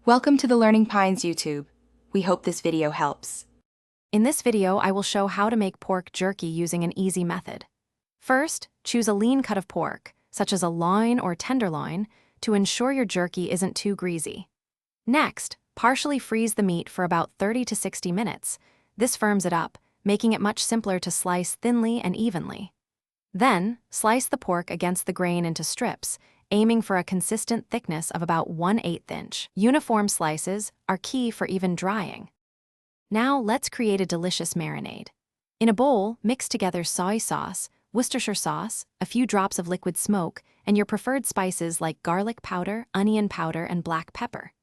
Welcome to the Learning Pines YouTube. We hope this video helps. In this video, I will show how to make pork jerky using an easy method. First, choose a lean cut of pork, such as a loin or tenderloin, to ensure your jerky isn't too greasy. Next, partially freeze the meat for about 30 to 60 minutes. This firms it up, making it much simpler to slice thinly and evenly. Then, slice the pork against the grain into strips, aiming for a consistent thickness of about 1/8 inch. Uniform slices are key for even drying. Now let's create a delicious marinade. In a bowl, mix together soy sauce, Worcestershire sauce, a few drops of liquid smoke, and your preferred spices like garlic powder, onion powder, and black pepper.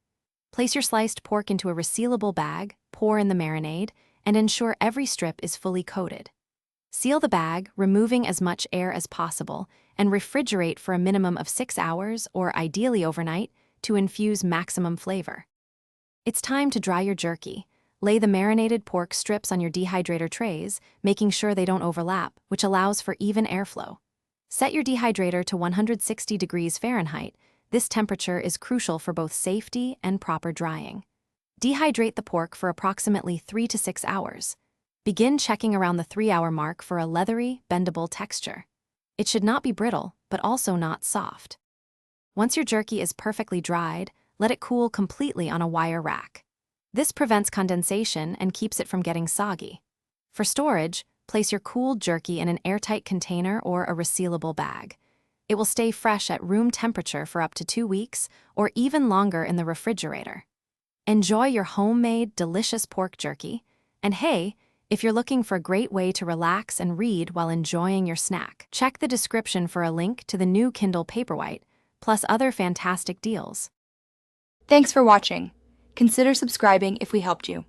Place your sliced pork into a resealable bag, pour in the marinade, and ensure every strip is fully coated. Seal the bag, removing as much air as possible, and refrigerate for a minimum of 6 hours, or ideally overnight, to infuse maximum flavor. It's time to dry your jerky. Lay the marinated pork strips on your dehydrator trays, making sure they don't overlap, which allows for even airflow. Set your dehydrator to 160 degrees Fahrenheit. This temperature is crucial for both safety and proper drying. Dehydrate the pork for approximately 3 to 6 hours. Begin checking around the 3-hour mark for a leathery, bendable texture. It should not be brittle, but also not soft. Once your jerky is perfectly dried, let it cool completely on a wire rack. This prevents condensation and keeps it from getting soggy. For storage, place your cooled jerky in an airtight container or a resealable bag. It will stay fresh at room temperature for up to 2 weeks, or even longer in the refrigerator. Enjoy your homemade, delicious pork jerky. And hey, if you're looking for a great way to relax and read while enjoying your snack, check the description for a link to the new Kindle Paperwhite, plus other fantastic deals. Thanks for watching. Consider subscribing if we helped you.